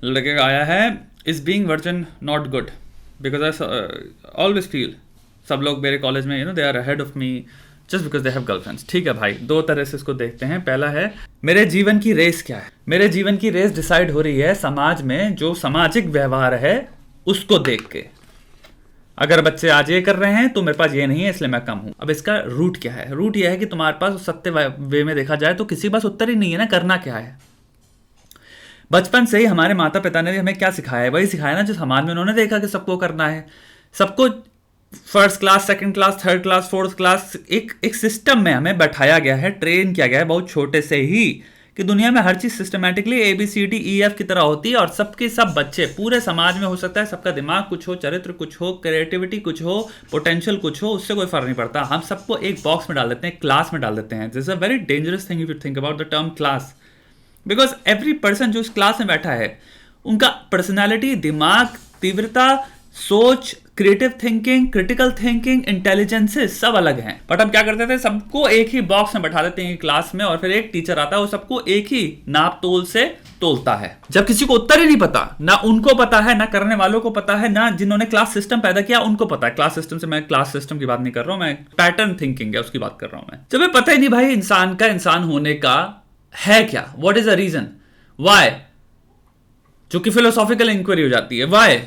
लड़के का आया है, is being virgin not good, because I always feel सब लोग मेरे कॉलेज में they are ahead of me just because they have girlfriends. ठीक है भाई, दो तरह से इसको देखते हैं। पहला है मेरे जीवन की रेस क्या है। मेरे जीवन की रेस डिसाइड हो रही है समाज में जो सामाजिक व्यवहार है उसको देख के। अगर बच्चे आज ये कर रहे हैं तो मेरे पास ये नहीं है इसलिए मैं कम हूं। अब इसका रूट क्या है? रूट यह है कि तुम्हारे पास सत्य वे में देखा जाए तो किसी के पास उत्तर ही नहीं है ना, करना क्या है। बचपन से ही हमारे माता पिता ने हमें क्या सिखाया है? वही सिखाया ना जो समाज में उन्होंने देखा कि सबको करना है। सबको first class, second class, third class, fourth class, एक सिस्टम में हमें बैठाया गया है, ट्रेन किया गया है बहुत छोटे से ही कि दुनिया में हर चीज सिस्टमेटिकली ABCDEF की तरह होती है। और सबके सब बच्चे पूरे समाज में, हो सकता है सबका दिमाग कुछ हो, चरित्र कुछ हो, क्रिएटिविटी कुछ हो, पोटेंशियल कुछ हो, उससे कोई फर्क नहीं पड़ता। हम सबको एक बॉक्स में डाल देते हैं, क्लास में डाल देते हैं। This is a very dangerous thing if you think about the term class, because every person जो इस क्लास में बैठा है उनका पर्सनैलिटी, दिमाग, तीव्रता, सोच, creative thinking, critical thinking, intelligences सब अलग हैं। बट हम क्या करते थे, सबको एक ही बॉक्स में बैठा देते हैं क्लास में, और फिर एक टीचर आता है वो सबको एक ही नाप तोल से तोलता है। जब किसी को उत्तर ही नहीं पता, ना उनको पता है, ना करने वालों को पता है, ना जिन्होंने क्लास सिस्टम पैदा किया उनको पता है। क्लास सिस्टम से मैं क्लास सिस्टम की बात नहीं कर रहा हूं, मैं पैटर्न थिंकिंग है उसकी बात कर रहा हूं मैं। जब पता ही नहीं भाई इंसान का इंसान होने का है क्या, what is the reason why, जो कि फिलोसॉफिकल इंक्वायरी हो जाती है। वाई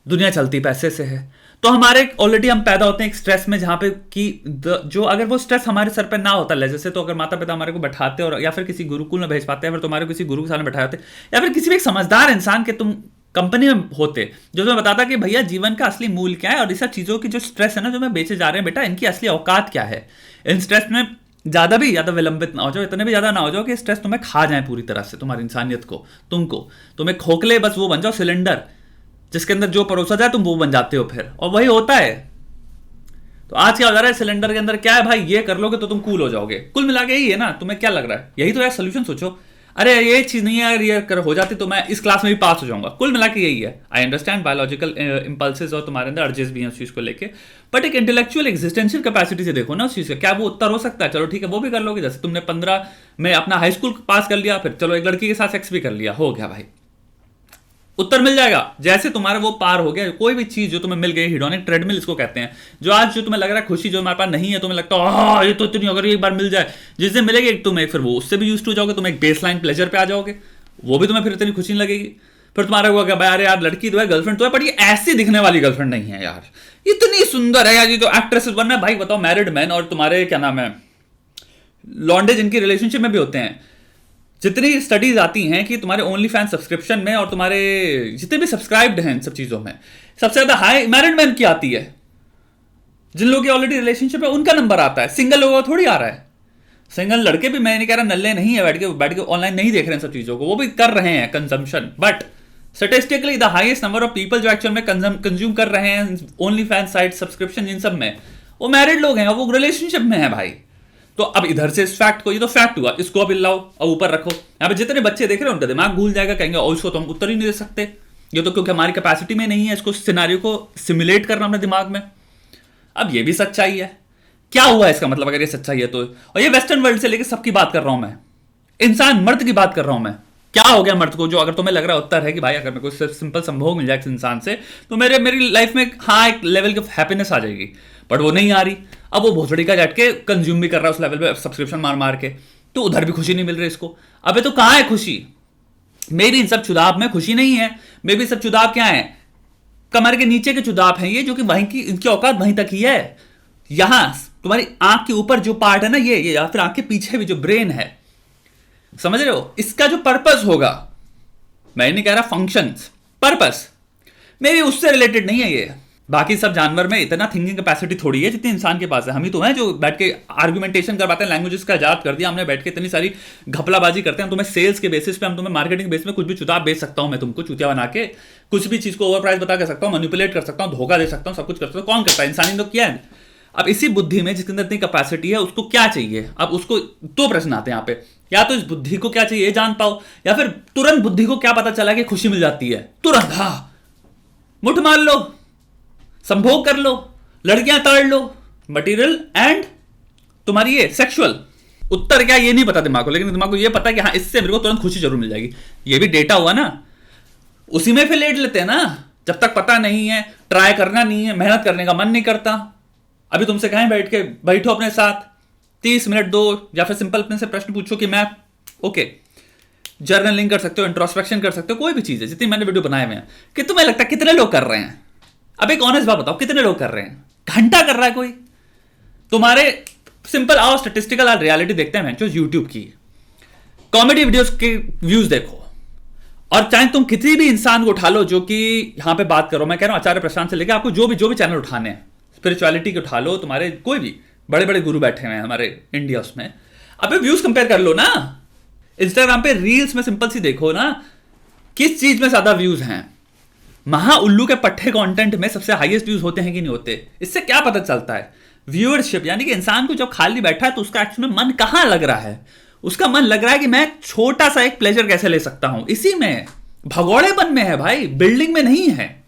दुनिया चलती पैसे से है, तो हमारे ऑलरेडी हम पैदा होते हैं एक स्ट्रेस में, जहां पे कि जो अगर वो स्ट्रेस हमारे सर पे ना होता है, जैसे तो अगर माता पिता हमारे को बैठाते और या फिर किसी गुरुकुल में भेज पाते हैं, फिर तुम्हारे किसी गुरु के सामने बैठाए होते, या फिर किसी भी एक समझदार इंसान के तुम कंपनी में होते जो तुम्हें बताता कि भैया जीवन का असली मूल्य क्या है, और इस सब चीजों की जो स्ट्रेस है ना जो मैं बेचे जा रहे हैं बेटा, इनकी असली औकात क्या है। इन स्ट्रेस में ज्यादा भी ज्यादा विलंबित ना हो जाओ, इतने भी ज्यादा ना हो जाओ कि स्ट्रेस तुम्हें खा जाए पूरी तरह से, तुम्हारी इंसानियत को, तुम्हें खोखले बस वो बन जाओ सिलेंडर जिसके अंदर जो परोसा जाए तुम वो बन जाते हो फिर, और वही होता है। तो आज क्या हो जा रहा है सिलेंडर के अंदर, क्या है भाई, ये कर लोगे तो तुम कूल हो जाओगे। कुल मिला के यही है ना, तुम्हें क्या लग रहा है? यही तो यार सोल्यूशन सोचो। अरे ये चीज नहीं है यार, ये कर हो जाती तो मैं इस क्लास में भी पास हो जाऊंगा। कुल मिला के यही है। आई अंडरस्टैंड बायोलॉजिकल इंपल्सेस और तुम्हारे अंदर अर्जेस भी हैं उस चीज को लेके, बट एक इंटेलेक्चुअल एग्जिस्टेंशियल कैपेसिटी से देखो ना उस चीज का, क्या वो उत्तर हो सकता है? चलो ठीक है वो भी कर लोगे, जैसे तुमने 15 में अपना हाई स्कूल पास कर लिया, फिर चलो एक लड़की के साथ सेक्स भी कर लिया, हो गया भाई, उत्तर मिल जाएगा। जैसे तुम्हारा वो पार हो गया, कोई भी चीज जो तुम्हें मिल गई, हिडोनिक ट्रेडमिल इसको कहते हैं, जो आज जो तुम्हें लग रहा है खुशी जो हमारे पास नहीं है, तुम्हें लगता है ये तो इतनी, अगर एक बार मिल जाए, जिस दिन मिलेगी तुम्हें, फिर वो उससे भी यूज टू जाओगे, तुम एक बेस लाइन प्लेजर पे आ जाओगे, वो भी तुम्हें फिर इतनी खुशी नहीं लगेगी। फिर तुम्हारा हुआ क्या, अरे यार लड़की तो है, गर्लफ्रेंड तो है, पर ये ऐसी दिखने वाली गर्लफ्रेंड नहीं है यार, इतनी सुंदर है यार, ये तो एक्ट्रेसेस बनना है भाई। बताओ मैरिड मैन और तुम्हारे क्या नाम है लॉन्डे जिनकी रिलेशनशिप में भी होते हैं, जितनी स्टडीज आती हैं कि तुम्हारे ओनली फैन सब्सक्रिप्शन में और तुम्हारे जितने भी सब्सक्राइब्ड हैं इन सब चीजों में, सबसे ज्यादा हाई मैरिड मैन की आती है। जिन लोगों की ऑलरेडी रिलेशनशिप है उनका नंबर आता है, सिंगल लोगों का थोड़ी आ रहा है। सिंगल लड़के भी, मैं नहीं कह रहा नल्ले नहीं है, बैठ के ऑनलाइन नहीं देख रहे हैं सब चीजों को, वो भी कर रहे हैं consumption, but statistically the highest number of people जो एक्चुअल में कंज्यूम कर रहे हैं only fan site subscription in सब में, वो मैरिड लोग हैं, वो रिलेशनशिप में है भाई। तो अब इधर से इस फैक्ट को, ये तो फैक्ट हुआ, इसको अब लाओ और ऊपर रखो। यहाँ पे जितने बच्चे देख रहे हैं उनका दिमाग भूल जाएगा, कहेंगे और इसको तो हम उत्तर ही नहीं दे सकते, ये तो क्योंकि हमारी कैपेसिटी में नहीं है इसको सिनेरियो को सिमुलेट करना अपने दिमाग में। अब ये भी सच्चाई है, क्या हुआ इसका मतलब अगर ये सच्चाई है तो, और ये वेस्टर्न वर्ल्ड से लेकर सबकी बात कर रहा हूं मैं, इंसान मर्द की बात कर रहा हूं मैं। क्या हो गया मर्द को, जो अगर तुम्हें लग रहा है उत्तर है कि भाई अगर मेरे को सिर्फ सिंपल संभोग मिल जाए इस इंसान से तो मेरी लाइफ में हाँ एक लेवल की हैप्पीनेस आ जाएगी, बट वो नहीं आ रही। अब वो भोसड़ी का झटके कंज्यूम भी कर रहा है उस लेवल पे सब्सक्रिप्शन मार मार के, तो उधर भी खुशी नहीं मिल रही इसको। अबे तो कहां है खुशी? मेरी इन सब चुदाव में खुशी नहीं है। मे भी सब चुदाव क्या है, कमर के नीचे के चुदाव हैं ये, जो कि वहीं की इनकी औकात वहीं तक ही है। यहां तुम्हारी आंख के ऊपर जो पार्ट है ना ये या फिर आंख के पीछे भी जो ब्रेन है, समझ रहे हो, इसका जो पर्पस होगा, मैं नहीं कह रहा फंक्शंस, पर्पस मेरी उससे रिलेटेड नहीं है ये। बाकी सब जानवर में इतना थिंकिंग कैपेसिटी थोड़ी है जितनी इंसान के पास है। हम ही तो हैं जो बैठ के आर्गुमेंटेशन कर पाते हैं, लैंग्वेजेस का इजाद कर दिया हमने, बैठ के इतनी सारी घपलाबाजी करते हैं। तुम्हें सेल्स के बेसिस पे, हम तुम्हें मार्केटिंग बेसिस में कुछ भी चुताव बेच सकता हूं मैं तुमको, चुतिया बना के कुछ भी चीज को ओवर प्राइस बता कर सकता हूं, मैनिपुलेट कर सकता हूं, धोखा दे सकता हूं, सब कुछ कर सकता हूं। कौन करता है? इंसानी तो किया है। अब इसी बुद्धि में जिसके अंदर इतनी कैपेसिटी है उसको क्या चाहिए? अब उसको दो प्रश्न आते हैं यहाँ पे, या तो इस बुद्धि को क्या चाहिए जान पाओ, या फिर तुरंत बुद्धि को क्या पता चला कि खुशी मिल जाती है तुरंत, हाँ मुठ मार लो, संभोग कर लो, लड़कियां ताड़ लो, मटेरियल एंड तुम्हारी ये सेक्सुअल। उत्तर क्या ये नहीं पता दिमाग को, लेकिन दिमाग को ये पता है कि हाँ इससे मेरे को तुरंत खुशी जरूर मिल जाएगी। ये भी डेटा हुआ ना। उसी में फिर लेट लेते हैं ना, जब तक पता नहीं है, ट्राई करना नहीं है, मेहनत करने का मन नहीं करता। अभी तुमसे कहें बैठो अपने साथ 30 मिनट दो, या फिर सिंपल अपने से प्रश्न पूछो कि मैं ओके जर्नलिंग कर सकते हो, इंट्रोस्पेक्शन कर सकते हो, कोई भी चीज है, जितनी मैंने वीडियो बनाए हुए हैं, कि तुम्हें लगता है कितने लोग कर रहे हैं? अब एक ऑनेस्ट बात बताओ, कितने लोग कर रहे हैं? घंटा कर रहा है कोई? तुम्हारे सिंपल आओ स्टेटिस्टिकल रियलिटी देखते हैं जो यूट्यूब की कॉमेडी वीडियोस के व्यूज देखो, और चाहे तुम किसी भी इंसान को उठा लो जो कि यहां पे बात करो, मैं कह रहा हूं आचार्य प्रशांत से लेकर आपको जो भी चैनल उठाने हैं, स्पिरिचुअलिटी के उठा लो, तुम्हारे कोई भी बड़े बड़े गुरु बैठे हुए हैं हमारे इंडिया उसमें, अब व्यूज कंपेयर कर लो ना। इंस्टाग्राम पे रील्स में सिंपल सी देखो ना, किस चीज में ज्यादा व्यूज हैं? महा उल्लू के पट्टे कंटेंट में सबसे हाईएस्ट व्यूज होते हैं कि नहीं होते? इससे क्या पता चलता है? व्यूअरशिप, यानी कि इंसान को जब खाली बैठा है तो उसका एक्चुअली मन कहां लग रहा है? उसका मन लग रहा है कि मैं छोटा सा एक प्लेजर कैसे ले सकता हूं, इसी में भगोड़ेपन में है भाई, बिल्डिंग में नहीं है।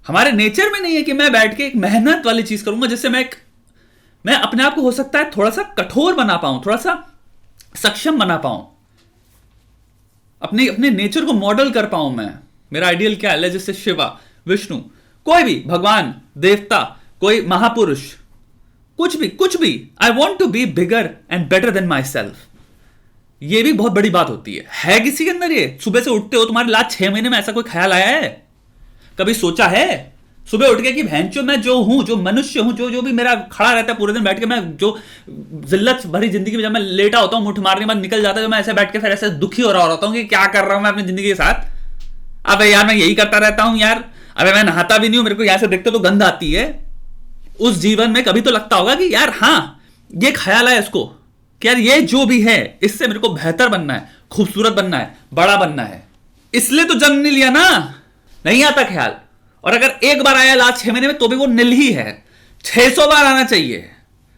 हमारे नेचर में नहीं है कि मैं बैठ के एक मेहनत वाली चीज करूंगा जिससे मैं अपने आप को हो सकता है थोड़ा सा कठोर बना पाऊं, थोड़ा सा सक्षम बना पाऊं, अपने नेचर को मॉडल कर पाऊं। मैं, मेरा आइडियल क्या है? जैसे शिवा, विष्णु, कोई भी भगवान, देवता, कोई महापुरुष, कुछ भी I want to be bigger and better than myself. ये भी बहुत बड़ी बात होती है किसी के अंदर? ये सुबह से उठते हो, तुम्हारे लास्ट 6 महीने में ऐसा कोई ख्याल आया है? कभी सोचा है सुबह उठ के कि भैंचो मैं जो हूं, जो मनुष्य हूं, जो भी मेरा खड़ा रहता है पूरे दिन बैठ के, मैं जो जिल्लत भरी जिंदगी में जब मैं लेटा होता हूं, मुठ मारने के बाद निकल जाता है, मैं ऐसे बैठ के फिर ऐसे दुखी हो रहा होता हूं कि क्या कर रहा हूं मैं अपनी जिंदगी के साथ। अबे यार मैं यही करता रहता हूं यार, अबे मैं नहाता भी नहीं हूं, मेरे को यहां से देखते तो गंध आती है। उस जीवन में कभी तो लगता होगा कि यार हाँ, ये ख्याल है इसको कि यार ये जो भी है इससे मेरे को बेहतर बनना है, खूबसूरत बनना है, बड़ा बनना है, इसलिए तो जन्म नहीं लिया ना। नहीं आता ख्याल, और अगर एक बार आया लास्ट 6 महीने में तो भी वो नील ही है। 600 बार आना चाहिए,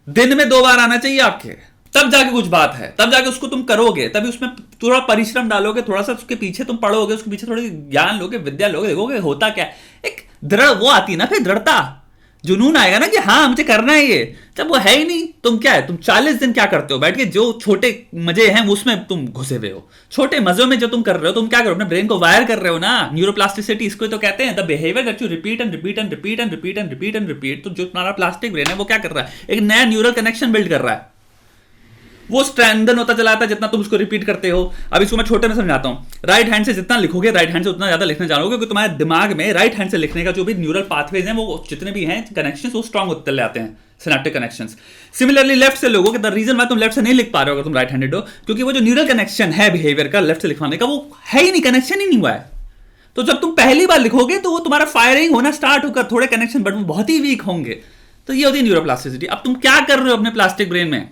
दिन में 2 बार आना चाहिए आपके, तब जाके कुछ बात है, तब जाके उसको तुम करोगे, तभी उसमें थोड़ा परिश्रम डालोगे, थोड़ा सा उसके पीछे तुम पढ़ोगे, उसके पीछे थोड़ी ज्ञान लोगे, विद्या लोगे, देखोगे होता क्या। एक दृढ़ वो आती है ना, फिर दृढ़ता, जुनून आएगा ना कि हाँ मुझे करना है ये। जब वो है ही नहीं, तुम क्या है, तुम 40 दिन क्या करते हो बैठ के? जो छोटे मजे हैं उसमें तुम घुसे हुए हो, छोटे मजों में जो तुम कर रहे हो, तुम क्या करो, अपने ब्रेन को वायर कर रहे हो ना। न्यूरोप्लास्टिसिटी इसको तो कहते हैं, the behaviour that you repeat and repeat and repeat and repeat and repeat and repeat. तो जो तुम्हारा प्लास्टिक ब्रेन है वो क्या कर रहा है? एक नया न्यूरल कनेक्शन बिल्ड कर रहा है, वो स्ट्रेंथन होता चला आता है जितना तुम उसको रिपीट करते हो। अब इसको मैं छोटे में समझाता हूं। राइट हैंड से जितना लिखोगे, राइट हैंड से उतना ज्यादा लिखना जानोगे, क्योंकि तुम्हारे दिमाग में राइट हैंड से लिखने का जो भी न्यूरल पाथवेज हैं, वो जितने भी हैं कनेक्शंस, वो स्ट्रांग होते चले आते हैं, सिनेप्टिक कनेक्शंस। सिमिलरली लेफ्ट से लोगोगे, द रीजन वाई तुम लेफ्ट से नहीं लिख पा रहे हो अगर तुम राइट हैंडेड हो, क्योंकि वो जो न्यूरल कनेक्शन है बिहेवियर का लेफ्ट से लिखवाने का, वो है ही नहीं, कनेक्शन ही नहीं हुआ है। तो जब तुम पहली बार लिखोगे तो वो तुम्हारा फायरिंग होना स्टार्ट होगा, थोड़े कनेक्शन बट वो बहुत ही वीक होंगे। तो ये होती है न्यूरोप्लास्टिसिटी। अब तुम क्या कर रहे हो अपने प्लास्टिक ब्रेन में?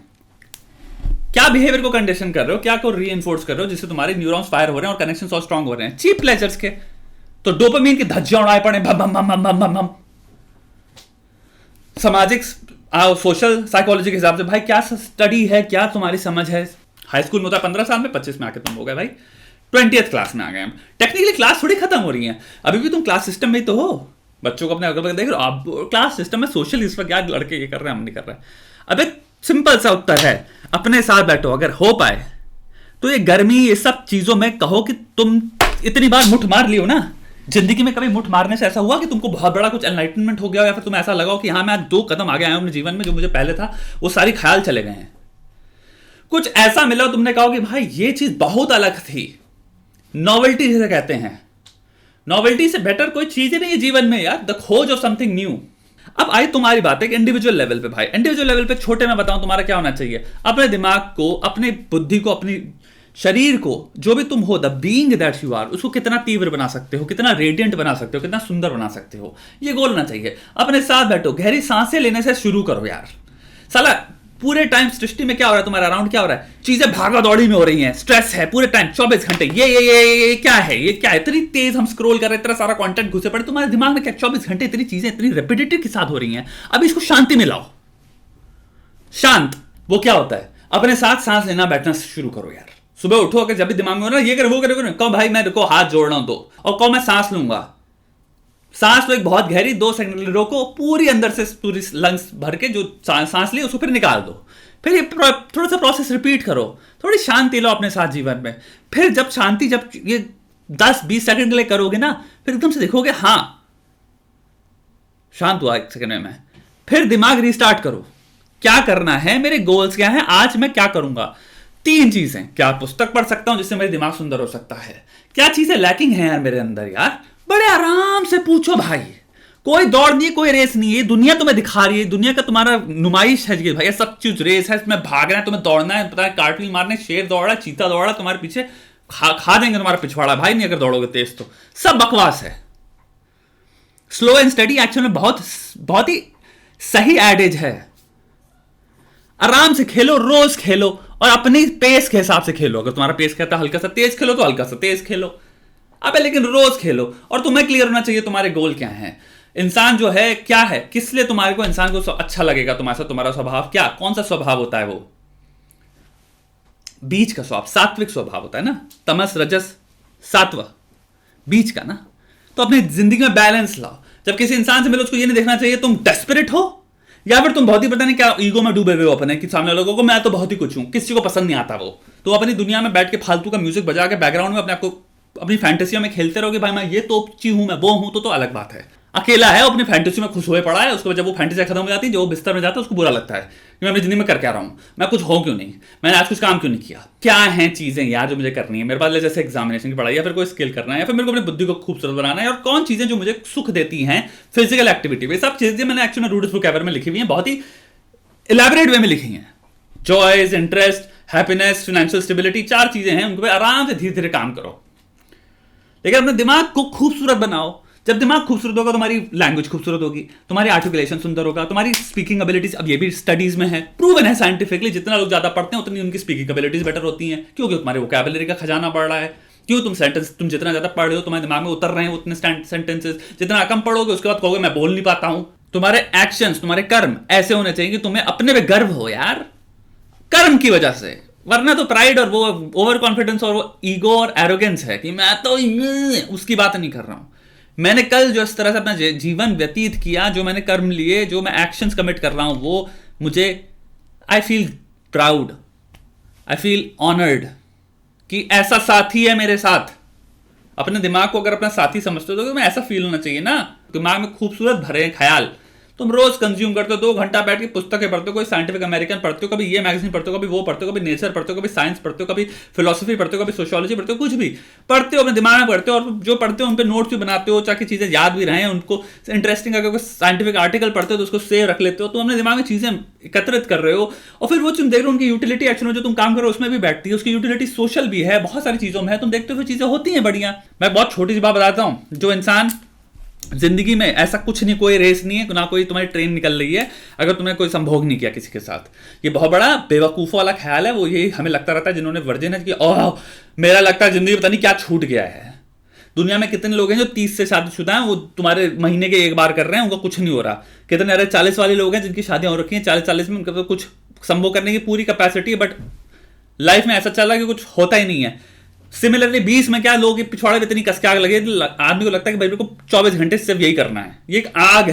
क्या बिहेवियर को कंडीशन कर रहे हो, क्या को रीइंफोर्स कर रहे हो जिससे तुम्हारे न्यूरॉन्स फायर हो रहे हैं और कनेक्शंस और स्ट्रांग हो रहे हैं? चीप प्लेजर्स के। तो डोपामिन की धज्जियां उड़ाए पड़े, भम भम भम भम भम भम। सामाजिक सोशल साइकोलॉजी के हिसाब से भाई क्या स्टडी है, क्या तुम्हारी समझ है? हाई स्कूल में होता है 15 साल में, 25 में आके तुम हो गए भाई 20th क्लास में आ गए हम। टेक्निकली क्लास थोड़ी खत्म हो रही है, अभी भी तुम क्लास सिस्टम में तो हो। बच्चों को अपने अगल बगल देख रहे हो, आप क्लास सिस्टम में सोशल इस पर क्या लड़के ये कर रहे हैं, हम नहीं कर रहे। अबे सिंपल सा उत्तर है, अपने साथ बैठो, अगर हो पाए तो ये गर्मी, ये सब चीजों में कहो कि तुम इतनी बार मुठ मार लियो ना जिंदगी में। कभी मुठ मारने से ऐसा हुआ कि तुमको बहुत बड़ा कुछ एनलाइटनमेंट हो गया, या फिर तुम्हें ऐसा लगा कि हाँ मैं आज 2 कदम आगे आया हूं अपने जीवन में, जो मुझे पहले था वो सारी ख्याल चले गए हैं। कुछ ऐसा मिला तुमने कहा कि भाई ये चीज बहुत अलग थी। नॉवेल्टी जिसे कहते हैं, नॉवेल्टी से बेटर कोई चीज ही नहीं है जीवन में यार, द खोज ऑफ समथिंग न्यू। अब आई तुम्हारी बात है कि इंडिविजुअल लेवल पे भाई, इंडिविजुअल लेवल पे छोटे में बताऊं तुम्हारा क्या होना चाहिए? अपने दिमाग को, अपनी बुद्धि को, अपनी शरीर को, जो भी तुम हो, the being that you are, उसको कितना तीव्र बना सकते हो, कितना रेडियंट बना सकते हो, कितना सुंदर बना सकते हो, ये गोल होना चाहिए। अपने साथ बैठो, गहरी सांसें लेने से शुरू करो यार। साला पूरे टाइम सृष्टि में क्या हो रहा है, तुम्हारे अराउंड क्या हो रहा है? चीजें भागा दौड़ी में हो रही हैं, स्ट्रेस है पूरे टाइम 24 घंटे। ये क्या है, ये क्या है? इतनी तेज हम स्क्रॉल कर रहे हैं, इतना सारा कंटेंट घुसे पड़े तुम्हारे दिमाग में, क्या 24 घंटे इतनी चीजें इतनी रेपिटेटिव के साथ हो रही हैं। अब इसको शांति में लाओ। शांत वो क्या होता है? अपने साथ सांस लेना बैठना शुरू करो यार। सुबह उठो, अगर जब भी दिमाग में हो ना ये करो वो करो, कहो भाई मैं रुको हाथ जोड़ रहा हूं तो, और कहो मैं सांस लूंगा। सांस लो एक बहुत गहरी, 2 सेकंड रोको, पूरी अंदर से पूरी लंग्स भर के जो सांस ली उसको फिर निकाल दो। फिर ये थोड़ा सा प्रोसेस रिपीट करो, थोड़ी शांति लो अपने साथ जीवन में। फिर जब शांति, जब ये 10-20 सेकंड के लिए करोगे ना, फिर एकदम से देखोगे हाँ शांत हुआ 1 सेकंड में। फिर दिमाग रिस्टार्ट करो, क्या करना है, मेरे गोल्स क्या हैं, आज मैं क्या करूंगा। 3 चीजें, क्या पुस्तक पढ़ सकता हूं जिससे मेरा दिमाग सुंदर हो सकता है, क्या चीजें लैकिंग है यार मेरे अंदर, यार बड़े आराम से पूछो भाई। कोई दौड़ नहीं है, कोई रेस नहीं है, दुनिया तुम्हें दिखा रही है, दुनिया का तुम्हारा नुमाइश है कि भाई सब चीज रेस है, इसमें भागना है, तुम्हें दौड़ना है, पता है कार्टविल मारने, शेर दौड़ा, चीता दौड़ा तुम्हारे पीछे, खा देंगे तुम्हारा पिछवाड़ा भाई नहीं अगर दौड़ोगे तेज तो। सब बकवास है। स्लो एंड स्टडी एक्चुअल में बहुत बहुत ही सही एडेज है। आराम से खेलो, रोज खेलो और अपनी पेस के हिसाब से खेलो। अगर तुम्हारा पेस कहता है हल्का सा तेज खेलो तो हल्का सा तेज खेलो, अबे लेकिन रोज खेलो। और तुम्हें क्लियर होना चाहिए तुम्हारे गोल क्या हैं, इंसान जो है क्या है, किस लिए तुम्हारे को इंसान को अच्छा लगेगा तुम्हारे साथ, तुम्हारा स्वभाव क्या, कौन सा स्वभाव होता है, वो बीच का स्वभाव, सात्विक स्वभाव होता है ना, तमस रजस सात्व, बीच का ना। तो अपनी जिंदगी में बैलेंस लाओ। जब किसी इंसान से मिलो उसको ये नहीं देखना चाहिए तुम डेस्परेट हो या फिर तुम बहुत ही पता नहीं क्या ईगो में डूबे हुए हो अपने, कि सामने लोगों को मैं तो बहुत ही कुछ हूं, किसी को पसंद नहीं आता वो। तो अपनी दुनिया में बैठ के फालतू का म्यूजिक बजा के बैकग्राउंड में अपने आपको अपनी फैंटेसियों में खेलते रहोगे, भाई मैं ये तो हूं, मैं वो हूं, तो अलग बात है। अकेला है, अपनी फैंटेसी में खुश हुए पड़ा है, उसको जब वो फैंटेसी खत्म हो जाती है, जो बिस्तर में जाता है उसको बुरा लगता है कि मैं अपनी जिंदगी में कर क्या रहा हूं, मैं कुछ हो क्यों नहीं, मैंने आज कुछ काम क्यों नहीं किया। क्या है चीजें यार जो मुझे करनी है, मेरे पास जैसे एग्जामिनेशन की पढ़ाई या फिर कोई स्किल करना है या फिर मेरे को अपनी बुद्धि को खूबसूरत बनाना है, और कौन चीजें जो मुझे सुख देती हैं, फिजिकल एक्टिविटी, वे सब चीजें मैंने एक्चुअली रूट्स वोकैबुलरी में लिखी हुई हैं, बहुत ही इलैबोरेट वे में लिखी हैं। Joys, interest, happiness, financial stability, 4 चीजें हैं, उनको आराम से धीरे धीरे काम करो, लेकिन अपने दिमाग को खूबसूरत बनाओ। जब दिमाग खूबसूरत होगा तुम्हारी लैंग्वेज खूबसूरत होगी, तुम्हारी आर्टिकुलेशन सुंदर होगा, तुम्हारी स्पीकिंग एबिलिटीज, अब ये भी स्टडीज में है, प्रूवन है साइंटिफिकली, जितना लोग ज्यादा पढ़ते हैं उतनी उनकी स्पीकिंग एबिलिटीज बेटर होती हैं, क्योंकि तुम्हारे वोकैबुलरी का खजाना बढ़ रहा है। क्यों, तुम जितना ज्यादा पढ़ रहे हो तुम्हारे दिमाग में उतर रहे हैं उतने सेंटेंसेस, जितना कम पढ़ोगे उसके बाद कहोगे मैं बोल नहीं पाता हूं। तुम्हारे एक्शंस, तुम्हारे कर्म ऐसे होने चाहिए कि तुम्हें अपने पे गर्व हो यार, कर्म की वजह से, वरना तो प्राइड और वो ओवर कॉन्फिडेंस और वो ईगो और एरोगेंस है कि मैं तो उसकी बात नहीं कर रहा हूं। मैंने कल जो इस तरह से अपना जीवन व्यतीत किया, जो मैंने कर्म लिए, जो मैं एक्शंस कमिट कर रहा हूं, वो मुझे I feel proud, I feel honoured कि ऐसा साथी है मेरे साथ। अपने दिमाग को अगर अपना साथी समझते हो तो मैं ऐसा फील होना चाहिए ना, दिमाग में खूबसूरत भरे ख्याल। तुम रोज कंज्यूम करते हो, 2 घंटा बैठ के पुस्तकें पढ़ते हो, कोई साइंटिफिक अमेरिकन पढ़ते हो, कभी ये मैगजीन पढ़ते हो, कभी वो पढ़ते हो, कभी नेचर पढ़ते हो, कभी साइंस पढ़ते हो, कभी फिलोसफी पढ़ते हो, कभी सोशियोलॉजी पढ़ते हो, कुछ भी पढ़ते हो अपने दिमाग में पढ़ते हो, और जो पढ़ते हो उन पर नोट्स भी बनाते हो ताकि चीजें याद भी रहें उनको। इंटरेस्टिंग अगर कोई साइंटिफिक आर्टिकल पढ़ते हो तो उसको सेव रख लेते हो, तो अपने दिमाग में चीजें एकत्रित कर रहे हो, और फिर वो तुम देख रहे हो उनकी यूटिलिटी एक्शन में जो तुम काम कर रहे हो उसमें भी बैठती है, उसकी यूटिलिटी सोशल भी है, बहुत सारी चीजों में है, तुम देखते हो चीजें होती हैं बढ़िया। मैं बहुत छोटी सी बात बताता हूँ, जो इंसान जिंदगी में ऐसा कुछ नहीं, कोई रेस नहीं है, ना कोई तुम्हारी ट्रेन निकल रही है अगर तुमने कोई संभोग नहीं किया किसी के साथ। ये बहुत बड़ा बेवकूफ़ों वाला ख्याल है, वो यही हमें लगता रहता है जिन्होंने वर्जिन है कि ओह मेरा लगता है जिंदगी पता नहीं क्या छूट गया है। दुनिया में कितने लोग हैं जो 30 से शादीशुदा हैं, वो तुम्हारे महीने के 1 बार कर रहे हैं, उनको कुछ नहीं हो रहा। कितने अरे 40 वाले लोग हैं जिनकी शादियां हो रखी हैं, 40 में उनका तो कुछ संभोग करने की पूरी कैपेसिटी है, बट लाइफ में ऐसा चल रहा है कि कुछ होता ही नहीं है। सिमिलरली 20 में क्या लोग पिछवाड़े में इतनी कस के आग लगे, आदमी को लगता है कि भाई मेरे को 24 घंटे सिर्फ यही करना है। ये एक आग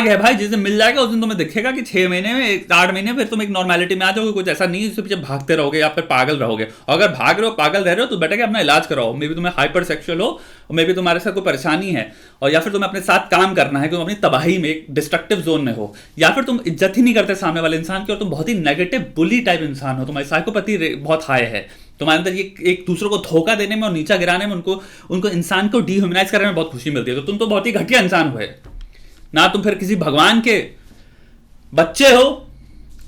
है भाई, जिस दिन मिल जाएगा उस दिन तुम्हें दिखेगा कि 6 महीने में 8 महीने में फिर तुम एक नॉर्मेलिटी में आ जाओगे। कुछ ऐसा नहीं है जिसके पीछे भागते रहोगे या फिर पागल रहोगे। और अगर भाग रहे हो, पागल रह रहे हो, तो बेटा कि अपना इलाज कराओ। मे भी तुम्हें हाइपर सेक्सुअल हो, और मे भी तुम्हारे साथ कोई परेशानी है, और या फिर तुम्हें अपने साथ काम करना है कि तुम अपनी तबाही में एक डिस्ट्रक्टिव जोन में हो, या फिर तुम इज्जत ही नहीं करते सामने वाले इंसान की और तुम बहुत ही नेगेटिव बुली टाइप इंसान हो, तुम्हारी साइकोपैथी बहुत हाई है, तुम्हारे अंदर ये एक दूसरे को धोखा देने में और नीचा गिराने में, उनको इंसान को डिह्यूमनाइज करने में बहुत खुशी मिलती है। तो तुम तो बहुत ही घटिया इंसान हुए ना, तुम फिर किसी भगवान के बच्चे हो,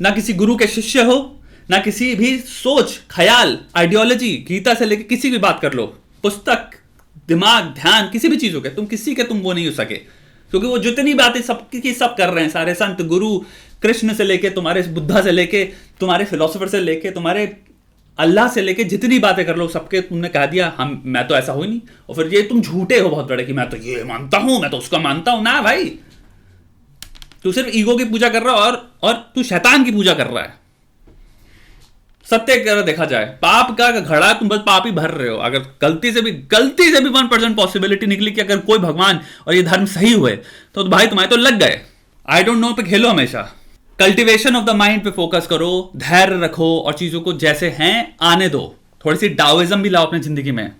ना किसी गुरु के शिष्य हो, ना किसी भी सोच, ख्याल, आइडियोलॉजी, गीता से लेकर किसी भी बात कर लो, पुस्तक, दिमाग, ध्यान, किसी भी चीज हो गए, तुम किसी के तुम वो नहीं हो सके, क्योंकि वो जितनी बातें सबकी सब कर रहे हैं, सारे संत गुरु, कृष्ण से लेके तुम्हारे बुद्धा से लेके तुम्हारे फिलोसोफर से लेके तुम्हारे अल्लाह से लेके जितनी बातें कर लो, सबके तुमने कह दिया मैं तो ऐसा हो ही नहीं। और फिर ये तुम झूठे हो बहुत बड़े कि मैं तो ये मानता हूं, मैं तो उसका मानता हूं ना। भाई तू सिर्फ ईगो की पूजा कर रहा है और तू शैतान की पूजा कर रहा है। सत्य अगर देखा जाए, पाप का घड़ा तुम बस पाप ही भर रहे हो। अगर गलती से भी 1% पॉसिबिलिटी निकली कि अगर कोई भगवान और ये धर्म सही हुए तो भाई तुम्हारे तो लग गए। आई डोंट नो पे खेलो हमेशा। कल्टिवेशन ऑफ द माइंड पे फोकस करो, धैर्य रखो और चीजों को जैसे हैं आने दो। थोड़ी सी डाओइज्म भी लाओ अपनी जिंदगी में।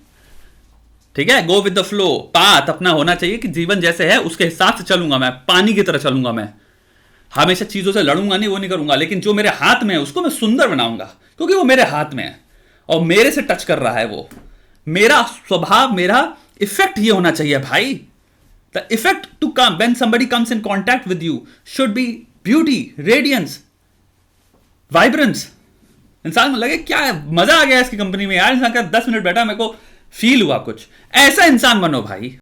ठीक है, go with the flow, path अपना होना चाहिए कि जीवन जैसे है उसके हिसाब से चलूंगा मैं, पानी की तरह चलूंगा मैं, हमेशा चीजों से लड़ूंगा नहीं, वो नहीं करूंगा, लेकिन जो मेरे हाथ में है उसको मैं सुंदर बनाऊंगा, क्योंकि वो मेरे हाथ में है और मेरे से टच कर रहा है वो, मेरा स्वभाव, मेरा इफेक्ट ये होना चाहिए भाई। The effect to come when somebody comes in contact with you should be beauty, radiance, vibrance. इंसान को लगे क्या है, मजा आ गया इसकी कंपनी में यार, इंसान का 10 मिनट बैठा, मेरे को फील हुआ कुछ, ऐसा इंसान बनो भाई।